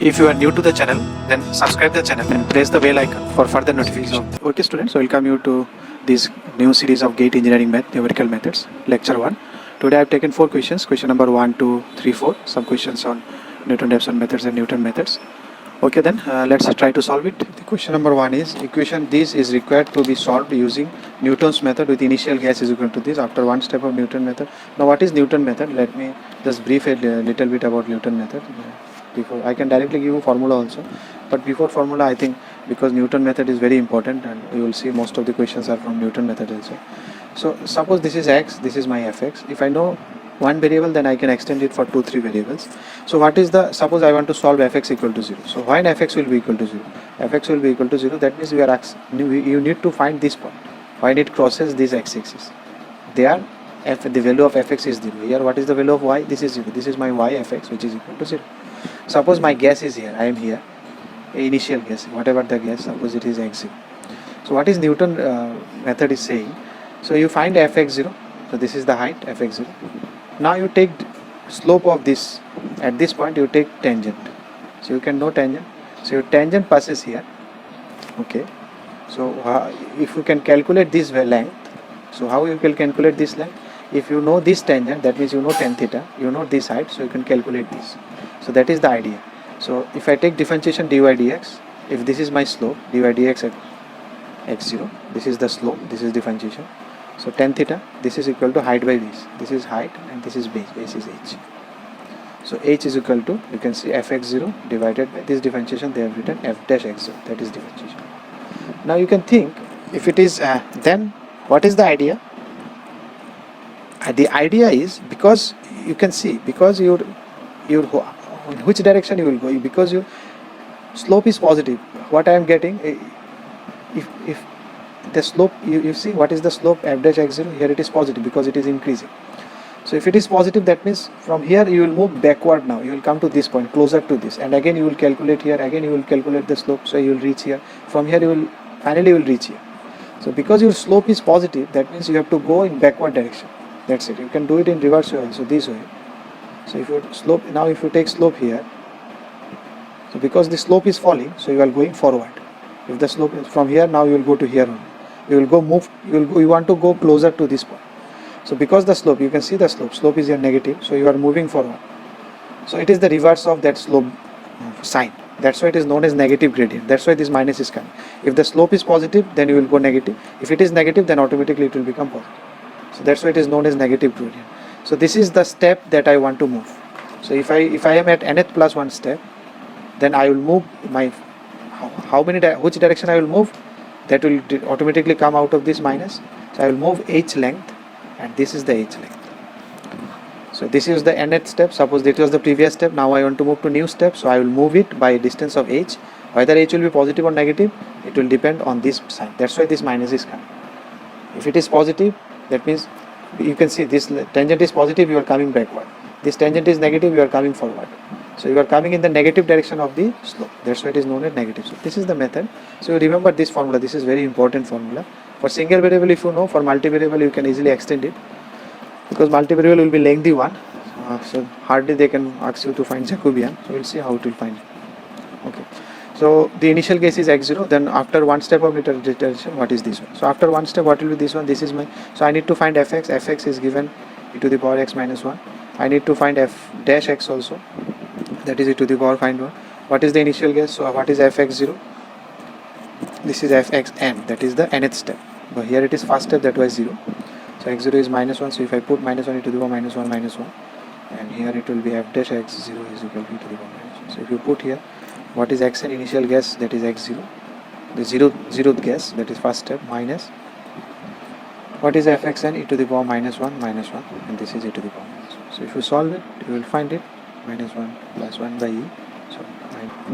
If you are new to the channel, then subscribe the channel and press the bell icon for further notifications. Okay students, welcome you to this new series of GATE Engineering Math Numerical Methods, Lecture 1. Today I have taken 4 questions, question number 1, 2, 3, 4, some questions on Newton-Raphson methods and Newton methods. Okay then, let's try to solve it. The question number 1 is, equation this is required to be solved using Newton's method with initial gas is equal to this after one step of Newton method. Now what is Newton method? Let me just brief a little bit about Newton method. Before I can directly give you formula also, but before formula I think, because Newton method is very important and you will see most of the questions are from Newton method also. So suppose this is x, this is my fx. If I know one variable, then I can extend it for 2-3 variables. So what is the, suppose I want to solve fx equal to 0. So when fx will be equal to 0, fx will be equal to 0, that means you need to find this point when it crosses this x-axis. There the value of fx is 0. Here what is the value of y? This is 0. This is my y fx, which is equal to 0. Suppose my gas is here, I am here, initial gas, whatever the gas, suppose it is x0. So what is Newton method is saying? So you find fx0, so this is the height fx0. Now you take slope of this, at this point you take tangent. So you can know tangent. So your tangent passes here, okay. So if you can calculate this length, so how you can calculate this length? If you know this tangent, that means you know tan theta, you know this height, so you can calculate this. So that is the idea. So if I take differentiation dy dx, if this is my slope, dy dx at x0, this is the slope, this is differentiation. So tan theta, this is equal to height by base. This is height and this is base, base is h. So h is equal to, you can see fx0 divided by this differentiation, they have written f dash x0, that is differentiation. Now you can think, if it is, then what is the idea? The idea is, because you can see, because your in which direction you will go, because your slope is positive, what I am getting, if the slope, you see what is the slope f dash x0, here it is positive because it is increasing. So if it is positive, that means from here you will move backward. Now you will come to this point, closer to this, and again you will calculate here, again you will calculate the slope, so you will reach here. From here you will, finally you will reach here. So because your slope is positive, that means you have to go in backward direction. That's it. You can do it in reverse way also, this way. So if you slope, now if you take slope here, so because the slope is falling, so you are going forward. If the slope is from here, now you will go to here only. You will go move, you want to go closer to this point. So because the slope, you can see the slope is here negative, so you are moving forward. So it is the reverse of that slope sign. That's why it is known as negative gradient. That's why this minus is coming. If the slope is positive, then you will go negative. If it is negative, then automatically it will become positive. So that's why it is known as negative gradient. So this is the step that I want to move. So if I am at nth plus 1 step, then I will move my, which direction I will move, that will automatically come out of this minus. So I will move h length, and this is the h length. So this is the nth step. Suppose this was the previous step, now I want to move to new step, so I will move it by a distance of h. Whether h will be positive or negative, it will depend on this sign. That's why this minus is coming. If it is positive, that means you can see this tangent is positive, you are coming backward. This tangent is negative, you are coming forward. So you are coming in the negative direction of the slope. That's why it is known as negative slope. This is the method. So you remember this formula. This is very important formula. For single variable, if you know, for multivariable you can easily extend it, because multivariable will be lengthy one. So hardly they can ask you to find Jacobian. So we'll see how it will find it. Okay. So the initial case is x0, then after one step of iteration, what is this one? So after one step, what will be this one? This is my, so I need to find fx. Fx is given e to the power x minus 1. I need to find f dash x also, that is e to the power find 1. What is the initial case? So what is fx0? This is fxn, that is the nth step. But here it is first step, that was 0. So x0 is minus 1, so if I put minus 1 e to the power minus 1 minus 1, and here it will be f dash x0 is equal to e to the power minus 1. So if you put here, what is xn initial gas, that is x0, the zeroth gas, that is first step, minus what is fxn e to the power minus 1 minus 1, and this is e to the power minus 1. So if you solve it, you will find it minus 1 plus 1 by e, so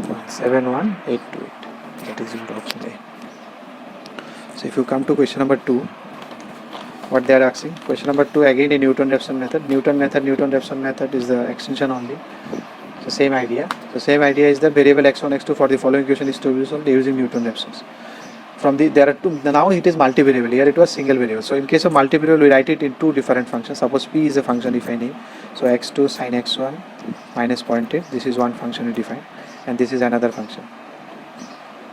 9.71828, that is your option A. So if you come to question number 2, what they are asking, question number 2 again a Newton-Raphson method. Newton-Raphson method is the extension only. So same idea. So same idea is that variable x1, x2 for the following equation is to be solved using Newton-Raphson's. From the, there are two, now it is multivariable, here it was single variable. So in case of multivariable, we write it in two different functions. Suppose p is a function if I name, so x2 sin x1 minus 0.8, this is one function we define. and this is another function.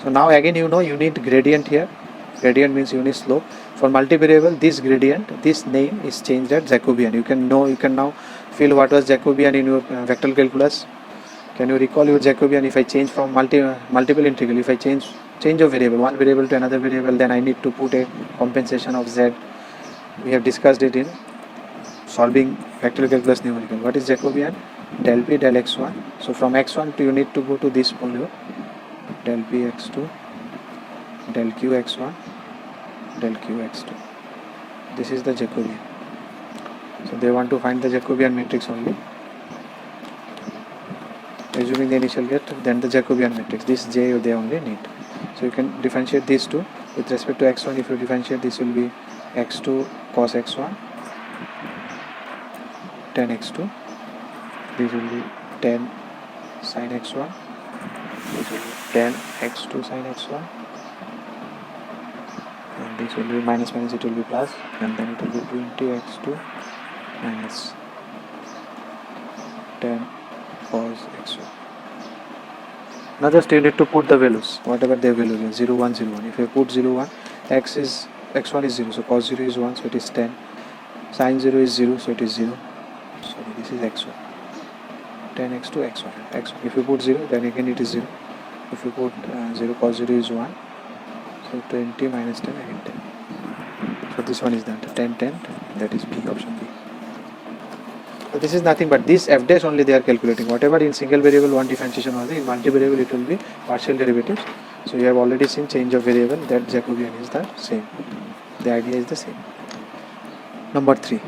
So now again you know you need gradient here. Gradient means you need slope. For multivariable, this gradient, this name is changed at Jacobian. You can now feel what was Jacobian in your vector calculus. Can you recall your Jacobian? If I change from multiple integral, if I change of variable, one variable to another variable, then I need to put a compensation of z. We have discussed it in solving vector calculus numerical. What is Jacobian? Del p del x1. So from x1 to you need to go to this folio. Del p x2, del q x1, del q x2. This is the Jacobian. So they want to find the Jacobian matrix only. Assuming the initial gate, then the Jacobian matrix. This J they only need. So you can differentiate these two. With respect to x1, if you differentiate, this will be x2 cos x1, tan x2. This will be tan sin x1. This will be tan x2 sin x1. And this will be minus minus, it will be plus, and then it will be 20x2 minus tan cos x1. Now just you need to put the values, whatever their value is, 0, 1, 0, 1. If you put 0, 1, x1 is 0, so cos 0 is 1, so it is 10. Sin 0 is 0, so it is 0. Sorry, this is x1. 10x2, x1. If you put 0, then again it is 0. If you put 0, cos 0 is 1. So 20 minus 10, again 10. So this one is done. 10, 10, that is B, option B. So this is nothing but this f dash only they are calculating. Whatever in single variable one differentiation was, in multivariable it will be partial derivatives. So you have already seen change of variable, that Jacobian is the same. The idea is the same. Number 3.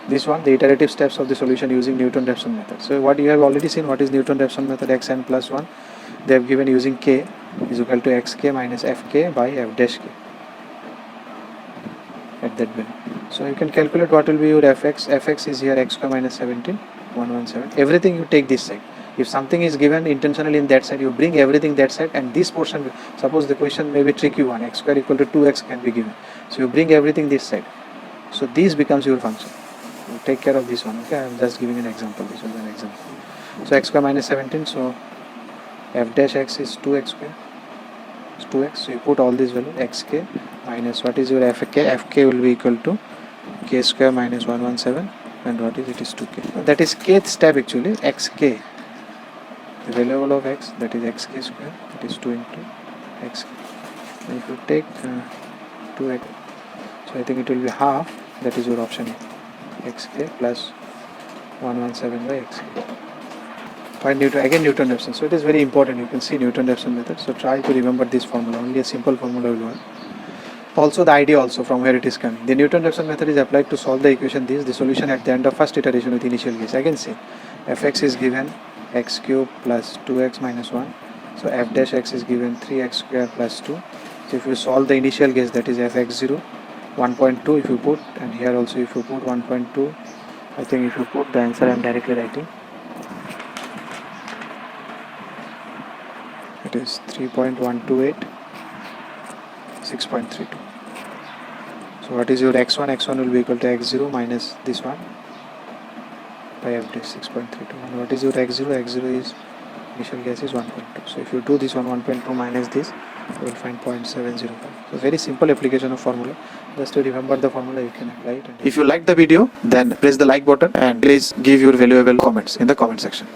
This one, the iterative steps of the solution using Newton-Raphson method. So what you have already seen, what is Newton-Raphson method? Xn plus 1. They have given using k is equal to xk minus fk by f dash k at that value. So you can calculate what will be your fx. Fx is here x square minus 17, 117. Everything you take this side. If something is given intentionally in that side, you bring everything that side, and this portion, suppose the question may be tricky one, x square equal to 2x can be given. So you bring everything this side. So this becomes your function. You take care of this one. Okay, I am just giving an example. This was an example. So x square minus 17. So f dash x is 2x square. It's 2x. So you put all these values, xk minus what is your fk? Fk will be equal to k square minus 117, and what is it is 2k. That is kth step actually, xk. The value of x, that is xk square, that is 2 into xk. And if you take 2x, so I think it will be half, that is your option A. xk plus 117 by xk. Find Newton-Raphson. So it is very important. You can see Newton-Raphson method. So try to remember this formula. Only a simple formula will work. Also the idea also from where it is coming. The Newton-Raphson method is applied to solve the equation this. The solution at the end of first iteration with initial guess. Again say fx is given x cube plus 2x minus 1. So f dash x is given 3x square plus 2. So if you solve the initial guess, that is fx0 1.2 if you put, and here also if you put 1.2, I think if you put the answer I am directly writing. It is 3.128, 6.32. So what is your x1? X1 will be equal to x0 minus this one by f dash 6.32. And what is your x0? X0 is initial guess is 1.2. So if you do this one 1.2 minus this, you will find 0.705. So very simple application of formula. Just to remember the formula, you can apply it. If you like the video, then press the like button and please give your valuable comments in the comment section.